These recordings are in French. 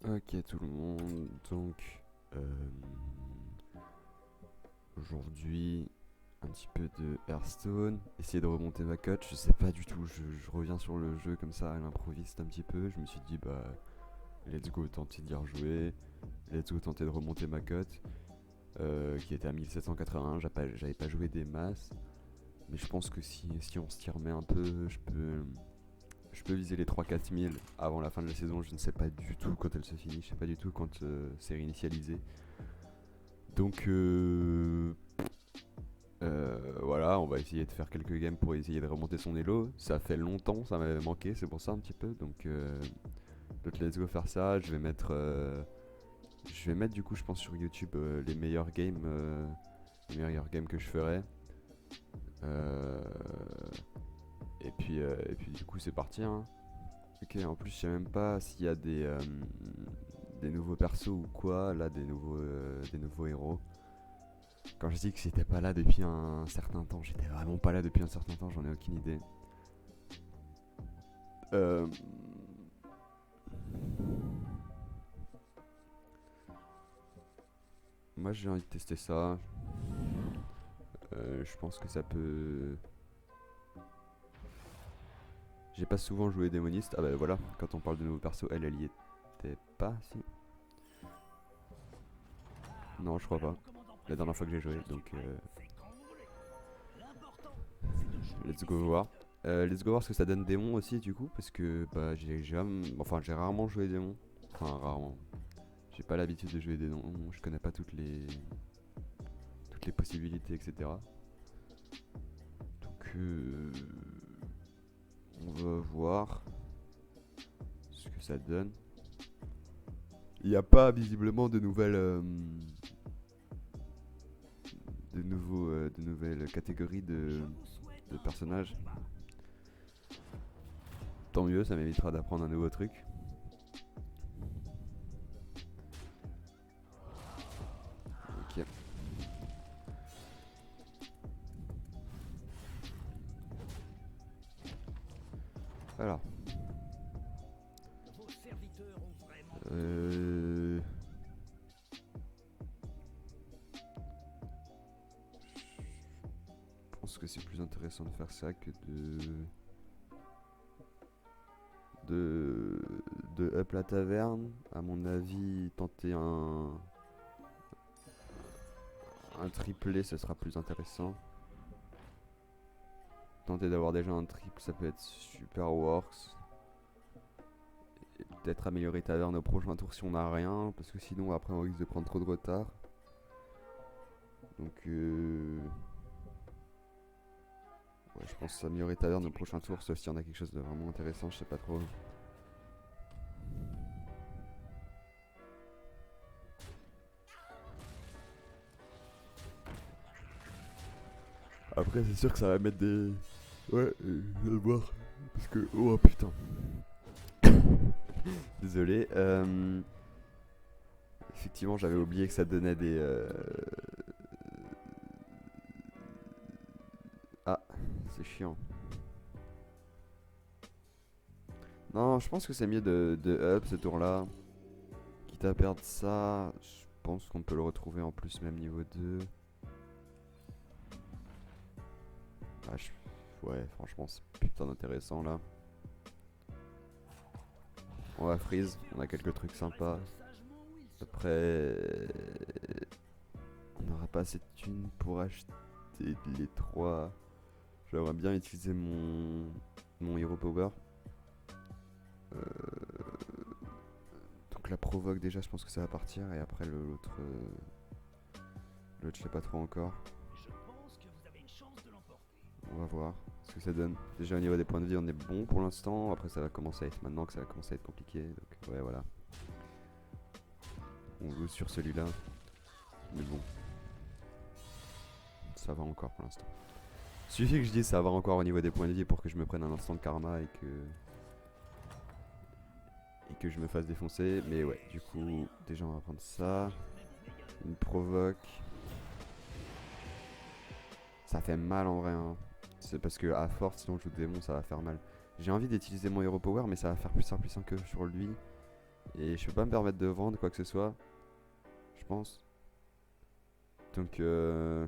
Ok tout le monde, donc euh, aujourd'hui un petit peu de Hearthstone, essayer de remonter ma cote, je sais pas du tout, je reviens sur le jeu comme ça à l'improviste un petit peu, je me suis dit bah let's go tenter d'y rejouer, let's go tenter de remonter ma cote, qui était à 1781, j'avais pas joué des masses, mais je pense que si on s'y remet un peu, je peux viser les 3-4 000 avant la fin de la saison. Je ne sais pas du tout quand elle se finit. Je sais pas du tout quand c'est réinitialisé. Donc voilà, on va essayer de faire quelques games pour essayer de remonter son elo. Ça fait longtemps, ça m'avait manqué, c'est pour ça un petit peu. Donc let's go faire ça. Je vais mettre du coup, je pense sur YouTube les meilleurs games que je ferai. Euh, et puis du coup c'est parti, hein. Ok, en plus, je sais même pas s'il y a des nouveaux persos ou quoi, là, des nouveaux héros. Quand je dis que j'étais pas là depuis un certain temps, j'étais vraiment pas là depuis un certain temps, j'en ai aucune idée. Euh, Moi, j'ai envie de tester ça. Je pense que ça peut. J'ai pas souvent joué démoniste. Ah bah voilà, quand on parle de nouveaux persos, elle y était pas, si. Non, je crois pas. La dernière fois que j'ai joué, donc let's go voir. Let's go voir ce que ça donne démon aussi du coup, parce que bah j'ai rarement joué démon. Enfin rarement. J'ai pas l'habitude de jouer des démons, je connais pas toutes les possibilités, etc. Donc on va voir ce que ça donne. Il n'y a pas visiblement de nouvelles catégories de personnages. Tant mieux, ça m'évitera d'apprendre un nouveau truc. Ok. Alors. Euh... Je pense que c'est plus intéressant de faire ça que de, de up la taverne. À mon avis, tenter un triplé, ce sera plus intéressant. Tenter d'avoir déjà un triple, ça peut être super works. Et peut-être améliorer taverne au prochain tour si on n'a rien, parce que sinon après on risque de prendre trop de retard. Donc ouais, je pense améliorer taverne au prochain tour, sauf s'il y en a quelque chose de vraiment intéressant, je sais pas trop. Après c'est sûr que ça va mettre des... Ouais, je vais le voir. Parce que... Oh putain. Désolé. Effectivement, j'avais oublié que ça donnait des... Ah, c'est chiant. Non, je pense que c'est mieux de up ce tour-là. Quitte à perdre ça, je pense qu'on peut le retrouver en plus même niveau 2. Ah, ouais, franchement, c'est putain intéressant là. On va freeze, on a quelques trucs sympas. Après, on n'aura pas assez de thunes pour acheter les 3. J'aimerais bien utiliser mon Hero Power. Euh, donc la provoque déjà, je pense que ça va partir. Et après l'autre, je sais pas trop encore. On va voir ce que ça donne. Déjà au niveau des points de vie, on est bon pour l'instant. Après, ça va commencer à être maintenant que ça va commencer à être compliqué. Donc ouais, voilà. On joue sur celui-là. Mais bon, ça va encore pour l'instant. Suffit que je dise ça va encore au niveau des points de vie pour que je me prenne un instant de karma et que je me fasse défoncer. Mais ouais, du coup, déjà on va prendre ça. Une provoque. Ça fait mal en vrai, hein. C'est parce que à force, sinon je joue démon, ça va faire mal. J'ai envie d'utiliser mon Hero Power, mais ça va faire plus 1 que sur lui. Et je peux pas me permettre de vendre quoi que ce soit, je pense. Donc je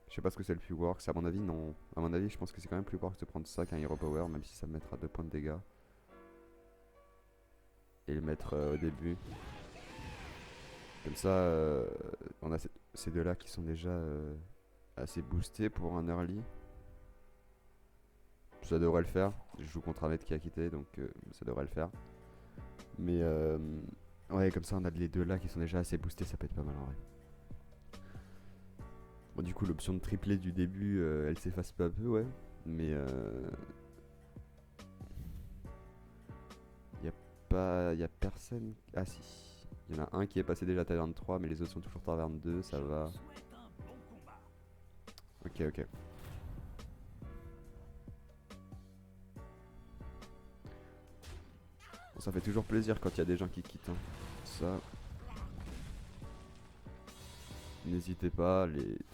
sais pas ce que c'est le plus works. À mon avis, non. À mon avis, je pense que c'est quand même plus works de prendre ça qu'un Hero Power, même si ça me mettra 2 points de dégâts. Et le mettre au début. Comme ça, on a ces deux-là qui sont déjà assez boostés pour un early. Ça devrait le faire. Je joue contre un mec qui a quitté, donc ça devrait le faire. Mais ouais, comme ça, on a les deux là qui sont déjà assez boostés, ça peut être pas mal en vrai. Bon, du coup, l'option de tripler du début, elle s'efface peu à peu, ouais. Mais y a personne. Ah si. Il y en a un qui est passé déjà taverne 3, mais les autres sont toujours taverne 2, ça va. Ok, ok. Bon, ça fait toujours plaisir quand il y a des gens qui quittent. Hein. Ça. N'hésitez pas,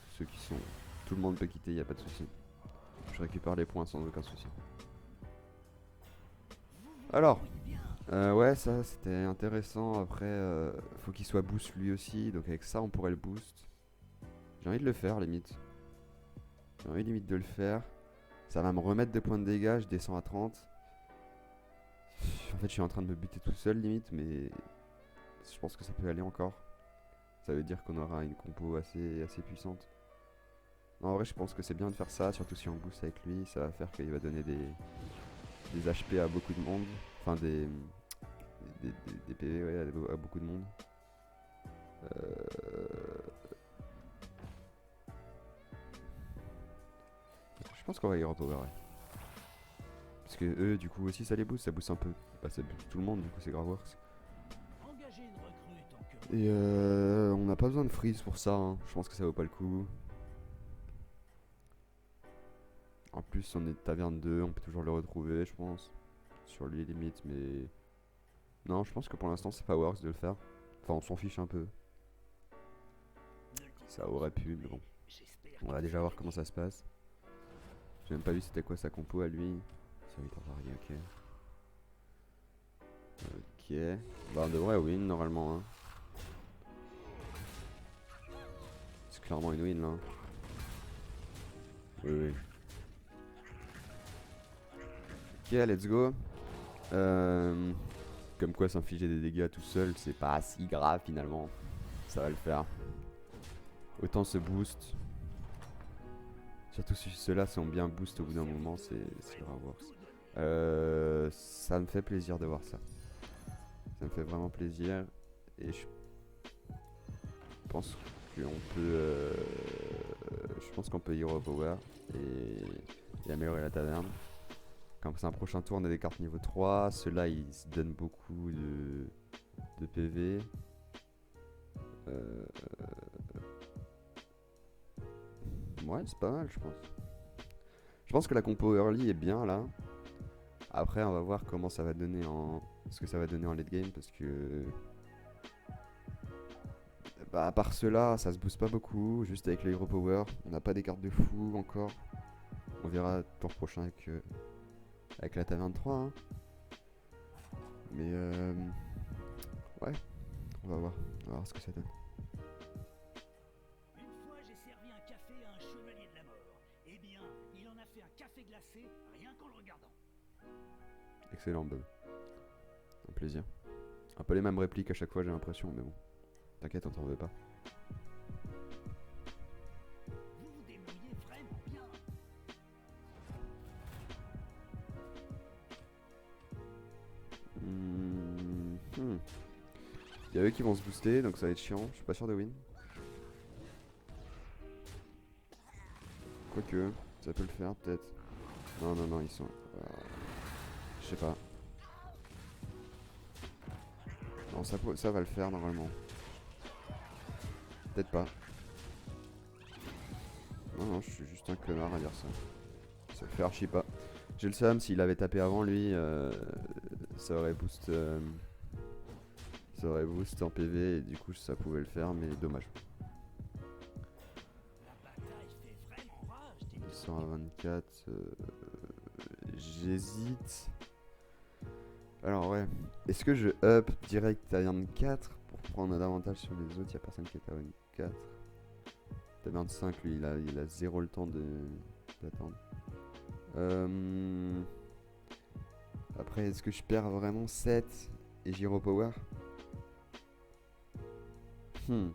ceux qui sont. Tout le monde peut quitter, y a pas de souci. Je récupère les points sans aucun souci. Alors, ouais, ça c'était intéressant. Après, faut qu'il soit boost lui aussi. Donc avec ça, on pourrait le boost. J'ai envie de le faire, limite. J'ai envie limite de le faire. Ça va me remettre 2 points de dégâts. Je descends à 30. En fait, je suis en train de me buter tout seul, limite. Mais je pense que ça peut aller encore. Ça veut dire qu'on aura une compo assez puissante. Non, en vrai, je pense que c'est bien de faire ça. Surtout si on boost avec lui. Ça va faire qu'il va donner des HP à beaucoup de monde. Enfin, des PV ouais, à beaucoup de monde. Je pense qu'on va y repower. Ouais. Parce que eux, du coup, aussi ça les booste. Ça booste un peu. Bah, ça booste tout le monde, du coup, c'est grave works. Et on n'a pas besoin de freeze pour ça. Hein. Je pense que ça vaut pas le coup. En plus, on est taverne 2. On peut toujours le retrouver, je pense. Sur lui, limite, mais. Non, je pense que pour l'instant, c'est pas works de le faire. Enfin, on s'en fiche un peu. Ça aurait pu, mais bon. On va déjà voir comment ça se passe. J'ai même pas vu c'était quoi sa compo à lui. Ça va être varié, ok. Ok. Bah on devrait win normalement. Hein. C'est clairement une win là. Oui, oui. Ok, let's go. Comme quoi s'infliger des dégâts tout seul, c'est pas si grave finalement. Ça va le faire. Autant se boost. Surtout si ceux-là sont bien boost au bout d'un moment, c'est grave works. Ça me fait plaisir de voir ça. Ça me fait vraiment plaisir. Et je pense qu'on peut. Je pense qu'on peut hero power et améliorer la taverne. Comme c'est un prochain tour, on a des cartes niveau 3. Ceux-là, ils se donnent beaucoup de PV. Ouais, c'est pas mal, je pense. Je pense que la compo early est bien là. Après, on va voir comment ça va donner ce que ça va donner en late game parce que. Bah, à part ceux-là, ça se booste pas beaucoup. Juste avec le hero power, on n'a pas des cartes de fou encore. On verra tour prochain avec la taverne 3. Hein. Mais ouais, on va voir ce que ça donne. Une fois, j'ai servi un café à un chevalier de la mort. Eh bien, il en a fait un café glacé rien qu'en le regardant. Excellent, Bob. Un plaisir. Un peu les mêmes répliques à chaque fois, j'ai l'impression, mais bon. T'inquiète, on t'en veut pas. Vous vous débrouillez vraiment bien. Il y a eux qui vont se booster, donc ça va être chiant. Je suis pas sûr de win. Quoique, ça peut le faire peut-être. Non, non, non, ils sont. Je sais pas. Non, ça va le faire normalement. Peut-être pas. Non, non, je suis juste un connard à dire ça. Ça le fait archi pas. J'ai le seum, s'il avait tapé avant lui, ça aurait boost. Ça aurait boost en PV et du coup ça pouvait le faire, mais dommage. La bataille fait vraiment rage, dis donc. 200 à 24. J'hésite. Alors ouais, est-ce que je up direct taverne 4 pour prendre un avantage sur les autres? Y'a personne qui est taverne 4. Taverne 5, lui, il a zéro le temps d'attendre. Euh, Après, est-ce que je perds vraiment 7 et Gyro Power? Hmm.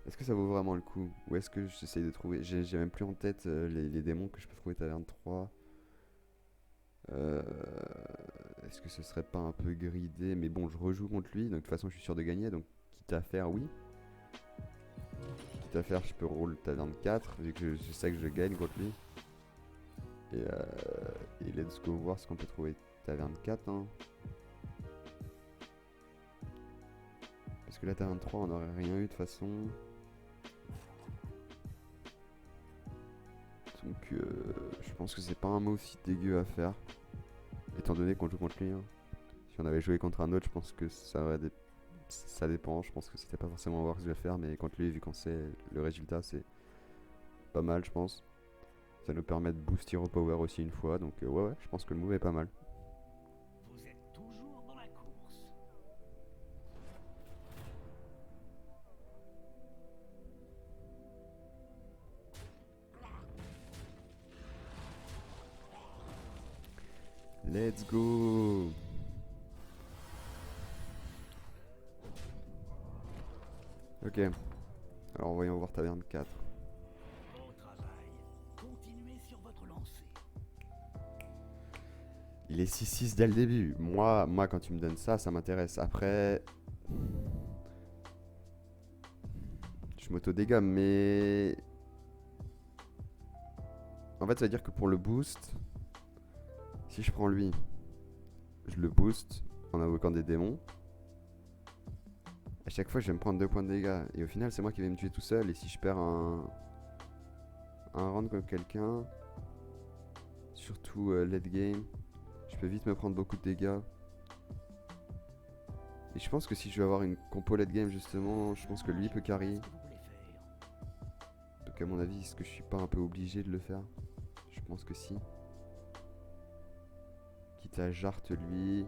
Est-ce que ça vaut vraiment le coup? Ou est-ce que j'essaye de trouver... J'ai même plus en tête les démons que je peux trouver taverne 3. Euh, Est-ce que ce serait pas un peu gridé? Mais bon, je rejoue contre lui, donc de toute façon je suis sûr de gagner, donc quitte à faire, oui. Quitte à faire, je peux roll taverne 4, vu que je sais que je gagne contre lui. Et let's go voir ce qu'on peut trouver taverne 4, hein. Parce que la taverne 3, on n'aurait rien eu de toute façon. Donc je pense que c'est pas un mot si dégueu à faire. Étant donné qu'on joue contre lui, hein. Si on avait joué contre un autre, je pense que ça dépend. Je pense que c'était pas forcément voir ce que je vais faire, mais contre lui, vu qu'on sait le résultat, c'est pas mal, je pense. Ça nous permet de boost Hero Power aussi une fois, donc ouais, je pense que le move est pas mal. Vous êtes toujours dans la course. Let's go! Ok, alors voyons voir taverne 4. Bon travail. Continuez sur votre lancée. Il est 6-6 dès le début. Moi, quand tu me donnes ça, ça m'intéresse. Après, je m'auto-dégomme, mais... En fait, ça veut dire que pour le boost, si je prends lui, je le boost en invoquant des démons. À chaque fois, je vais me prendre 2 points de dégâts. Et au final, c'est moi qui vais me tuer tout seul. Et si je perds un round contre quelqu'un, surtout late game, je peux vite me prendre beaucoup de dégâts. Et je pense que si je veux avoir une compo late game, justement, je pense que lui peut carry. Qu'est-ce que vous voulez faire? Donc à mon avis, est-ce que je suis pas un peu obligé de le faire? Je pense que si. Quitte à Jart lui,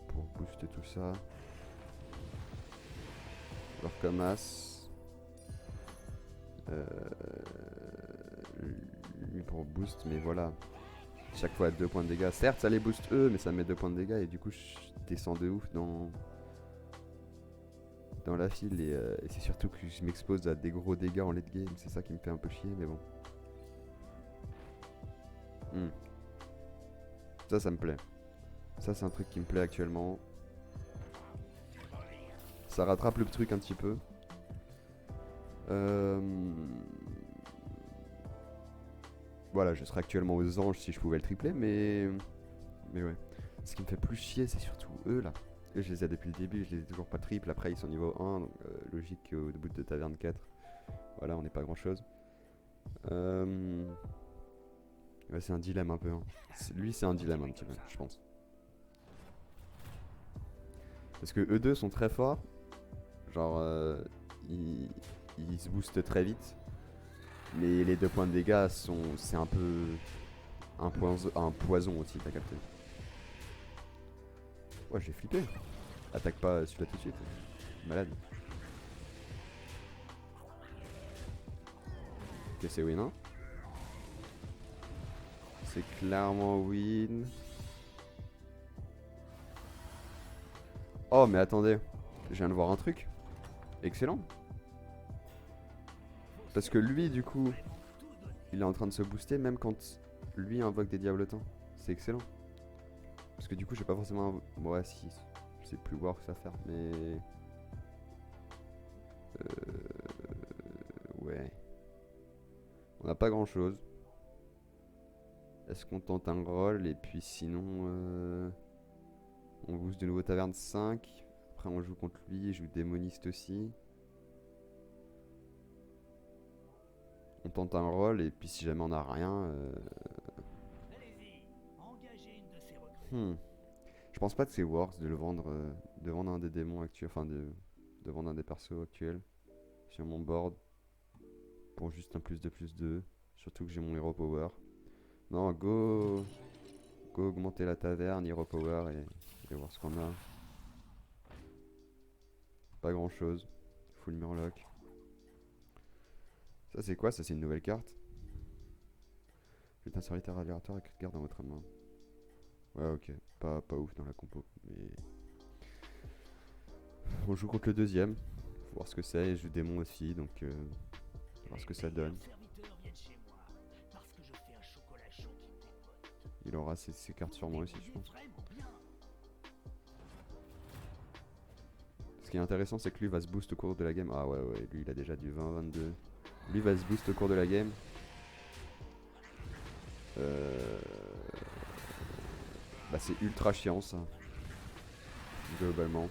pour booster tout ça. Alors comme As. Lui pour boost, mais voilà. Chaque fois à 2 points de dégâts. Certes, ça les booste eux, mais ça me met 2 points de dégâts et du coup, je descends de ouf dans la file. Et c'est surtout que je m'expose à des gros dégâts en late game. C'est ça qui me fait un peu chier, mais bon. Ça me plaît. Ça, c'est un truc qui me plaît actuellement. Ça rattrape le truc un petit peu. Voilà, je serais actuellement aux anges si je pouvais le tripler, mais ouais. Ce qui me fait plus chier, c'est surtout eux là. Eux, je les ai depuis le début, je les ai toujours pas triple. Après, ils sont niveau 1, donc logique qu'au bout de taverne 4, voilà, on n'est pas grand chose. Ouais, c'est un dilemme un peu, hein. Lui, c'est un dilemme un petit peu, je pense. Parce que eux deux sont très forts. Genre, ils se boostent très vite. Mais les 2 points de dégâts c'est un peu un poison aussi, t'as capté. Ouais, j'ai flippé. Attaque pas celui-là tout de suite. Malade. Ok, c'est win, hein. C'est clairement win. Oh, mais attendez. Je viens de voir un truc. Excellent. Parce que lui, du coup, il est en train de se booster même quand lui invoque des diablotins. C'est excellent. Parce que du coup, j'ai pas forcément... Ouais, si. Je sais plus voir ça faire, mais... Ouais. On n'a pas grand chose. Est-ce qu'on tente un roll et puis sinon... On booste de nouveau taverne 5. Après on joue contre lui, je joue démoniste aussi. On tente un roll et puis si jamais on a rien... Allez-y, engagez une de ces recrues. Je pense pas que c'est worth de le vendre, de vendre un des démons actuels, enfin de vendre un des persos actuels sur mon board pour juste un plus de plus 2. Surtout que j'ai mon hero power. Non, Go augmenter la taverne, hero power et voir ce qu'on a. Pas grand chose. Full murloc. Ça c'est quoi? Ça c'est une nouvelle carte. Putain, solitaire aléatoire avec garde dans votre main. Ouais, ok. Pas ouf dans la compo. Mais. On joue contre le deuxième. Faut voir ce que c'est. Et je joue démon aussi. Donc. Voir ce que ça donne. Il aura ses cartes sur moi aussi, je pense. Ce qui est intéressant, c'est que lui va se boost au cours de la game. Ah ouais, lui il a déjà du 20-22. Lui va se boost au cours de la game. Bah c'est ultra chiant ça. Globalement.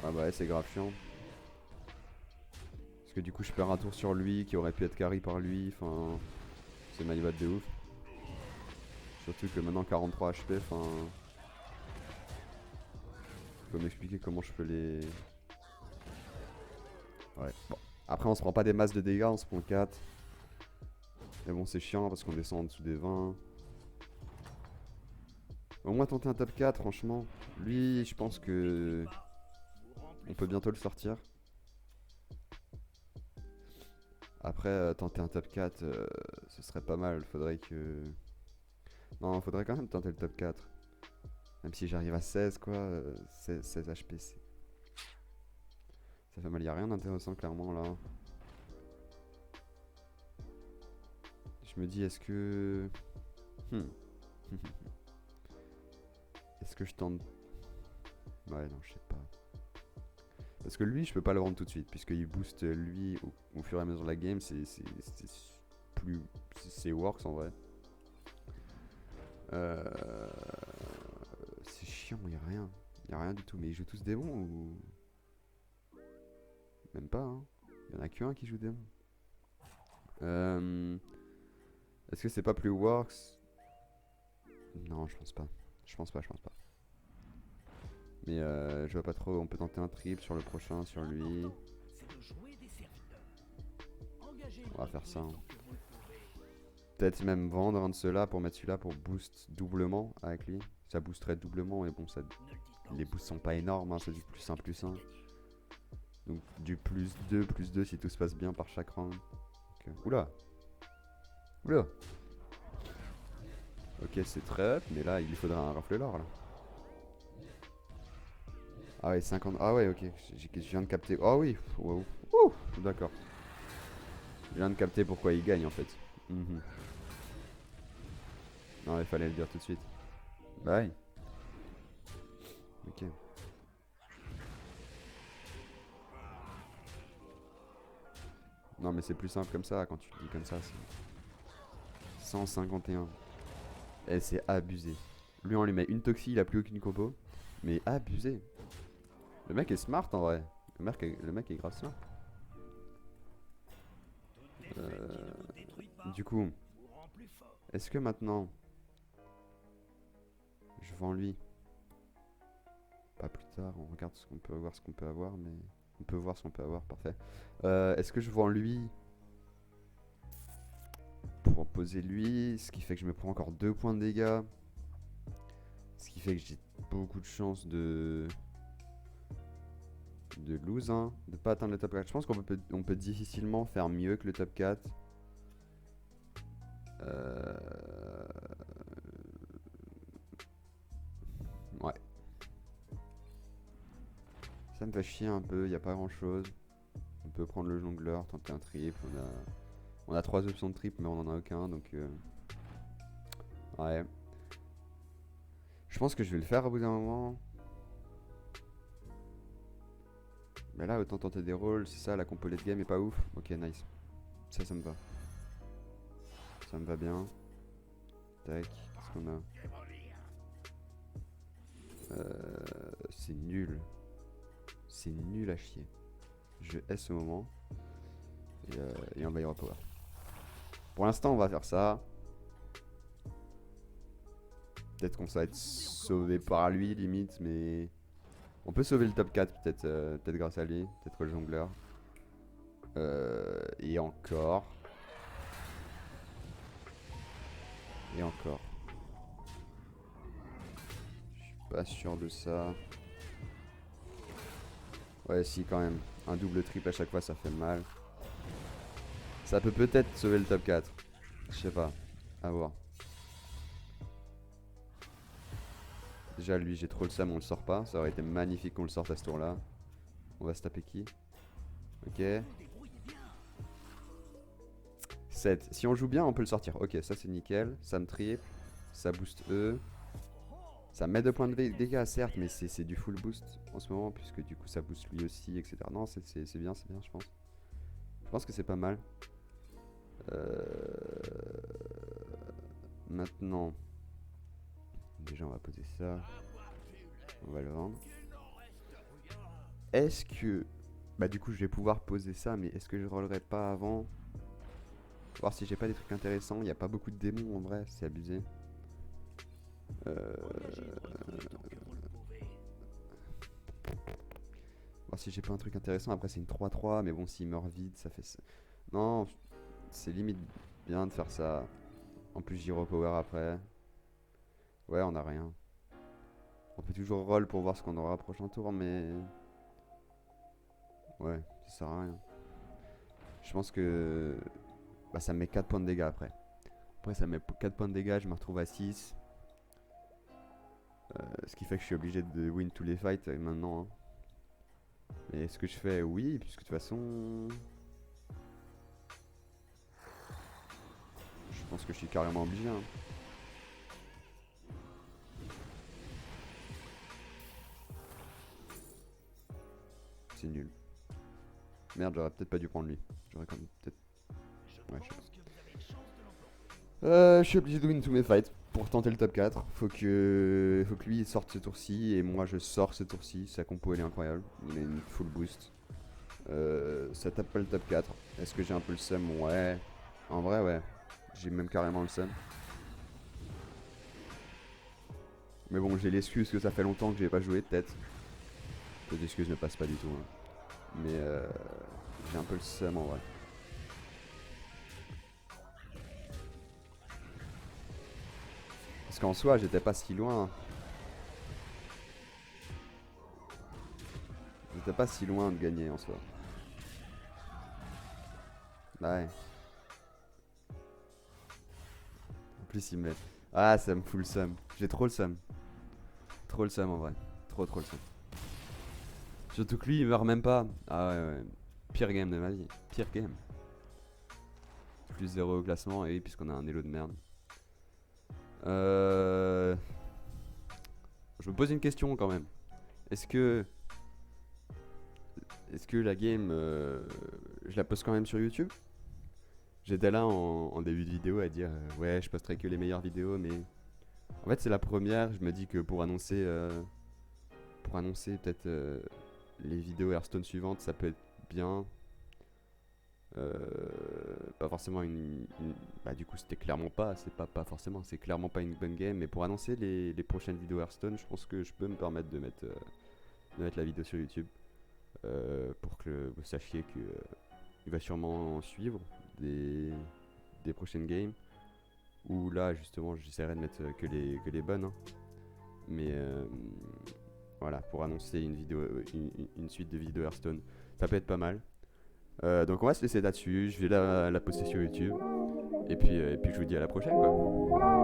Ah bah ouais, c'est grave chiant. Parce que du coup je perds un tour sur lui qui aurait pu être carry par lui. Enfin, c'est my bad de ouf. Surtout que maintenant 43 HP, enfin... Faut m'expliquer comment je peux les... Ouais, bon. Après on se prend pas des masses de dégâts, on se prend 4. Mais bon c'est chiant parce qu'on descend en dessous des 20. Au moins tenter un top 4 franchement. Lui je pense que... On peut bientôt le sortir. Après tenter un top 4 ce serait pas mal. Faudrait que... Non faudrait quand même tenter le top 4. Même si j'arrive à 16 quoi. 16 HP c'est... Ça fait mal, y'a rien d'intéressant clairement là. Je me dis est-ce que... Est-ce que je tente... Ouais non je sais pas. Parce que lui je peux pas le vendre tout de suite. Puisqu'il booste lui au fur et à mesure de la game. C'est plus... C'est works en vrai. C'est chiant, y'a rien. Y'a rien du tout. Mais ils jouent tous démons ou... Même pas hein. Y'en a qu'un qui joue démon. Est-ce que c'est pas plus works? Non je pense pas. Je pense pas. Mais je vois pas trop, on peut tenter un triple sur le prochain, sur lui. On va faire ça. Hein. Peut-être même vendre un de ceux-là pour mettre celui-là pour boost doublement avec lui. Ça boosterait doublement et bon, ça, les boosts sont pas énormes, hein, c'est du plus 1/+1. Donc du +2/+2 si tout se passe bien par chaque round. Donc, oula. Ok c'est très up, mais là il lui faudra un rafle l'or là. Ah ouais 50. Ah ouais ok. Je viens de capter. Ah oui. Wow. D'accord. Je viens de capter pourquoi il gagne en fait. Non il fallait le dire tout de suite. Bye. Ok. Non mais c'est plus simple comme ça quand tu dis comme ça. 151. Et c'est abusé. Lui on lui met une toxie, il a plus aucune compo. Mais abusé. Le mec est smart en vrai. Le mec est grave smart. Du coup, est-ce que maintenant je vends lui? Pas plus tard, on regarde ce qu'on peut avoir, mais on peut voir ce qu'on peut avoir, parfait. Est-ce que je vends lui pour poser lui, ce qui fait que je me prends encore 2 points de dégâts, ce qui fait que j'ai beaucoup de chances de lose, hein, de pas atteindre le top 4. Je pense qu'on peut difficilement faire mieux que le top 4. Ouais. Ça me fait chier un peu, y a pas grand chose. On peut prendre le jongleur, tenter un triple. On a 3 options de triple, mais on en a aucun, donc ouais. Je pense que je vais le faire au bout d'un moment. Mais là, autant tenter des rôles, c'est ça, la compo late game est pas ouf. Ok, nice. Ça me va. Ça me va bien. Tac, qu'est-ce qu'on a? C'est nul. C'est nul à chier. Je hais ce moment. Et on va y repower. Pour l'instant, on va faire ça. Peut-être qu'on va être sauvé par lui, limite, mais... On peut sauver le top 4, peut-être grâce à lui. Peut-être le jongleur. Et encore... Et encore. Je suis pas sûr de ça. Ouais, si, quand même. Un double triple à chaque fois, ça fait mal. Ça peut peut-être sauver le top 4. Je sais pas. À voir. Déjà, lui, j'ai trop le seum, on le sort pas. Ça aurait été magnifique qu'on le sorte à ce tour-là. On va se taper qui? Ok. 7. Si on joue bien, on peut le sortir. Ok, ça c'est nickel. Ça me triple. Ça booste eux. Ça met 2 points de dégâts, certes, mais c'est du full boost en ce moment, puisque du coup ça booste lui aussi, etc. Non, c'est bien, je pense. Je pense que c'est pas mal. Maintenant, déjà on va poser ça. On va le vendre. Est-ce que... Bah du coup je vais pouvoir poser ça, mais est-ce que je rollerai pas avant? Voir si j'ai pas des trucs intéressants. Il n'y a pas beaucoup de démons en vrai, c'est abusé. Voir si j'ai pas un truc intéressant. Après c'est une 3-3, mais bon s'il meurt vite, ça fait... Non, c'est limite bien de faire ça. En plus j'y repower après. Ouais, on a rien. On peut toujours roll pour voir ce qu'on aura prochain tour, mais... Ouais, ça sert à rien. Je pense que... Bah ça me met 4 points de dégâts après. Après ça me met 4 points de dégâts, je me retrouve à 6. Ce qui fait que je suis obligé de win tous les fights maintenant. Hein. Mais est-ce que je fais? Oui, puisque de toute façon... Je pense que je suis carrément obligé. Hein. C'est nul. Merde, j'aurais peut-être pas dû prendre lui. J'aurais quand même peut-être... Ouais, je sais pas. Je suis obligé de win tous mes fights pour tenter le top 4. Faut que lui il sorte ce tour-ci et moi je sors ce tour-ci. Sa compo elle est incroyable. Il a une full boost. Ça tape pas le top 4. Est-ce que j'ai un peu le seum? Ouais. En vrai, ouais. J'ai même carrément le seum. Mais bon, j'ai l'excuse que ça fait longtemps que j'ai pas joué, peut-être. Les excuses ne passent pas du tout. Hein. Mais j'ai un peu le seum en vrai. Parce qu'en soi, j'étais pas si loin. J'étais pas si loin de gagner en soi. Bah ouais. En plus, ils me mettent. Ah, ça me fout le seum. J'ai trop le seum. Trop le seum en vrai. Trop le seum. Surtout que lui, il meurt même pas. Ah ouais, ouais. Pire game de ma vie. Pire game. Plus 0 au classement. Et oui, puisqu'on a un elo de merde. Je me pose une question quand même. Est-ce que la game, je la poste quand même sur YouTube? J'étais là en début de vidéo à dire ouais, je posterai que les meilleures vidéos, mais en fait c'est la première. Je me dis que pour annoncer peut-être les vidéos Hearthstone suivantes, ça peut être bien. Pas forcément bah du coup c'était clairement pas, c'est pas forcément, c'est clairement pas une bonne game, mais pour annoncer les prochaines vidéos Hearthstone, je pense que je peux me permettre de mettre la vidéo sur YouTube pour que vous sachiez que il va sûrement suivre des prochaines games où là justement j'essaierai de mettre que les bonnes, hein. Mais voilà, pour annoncer une vidéo, une suite de vidéos Hearthstone, ça peut être pas mal. Donc on va se laisser là-dessus, je vais la poster sur YouTube. Et puis je vous dis à la prochaine quoi.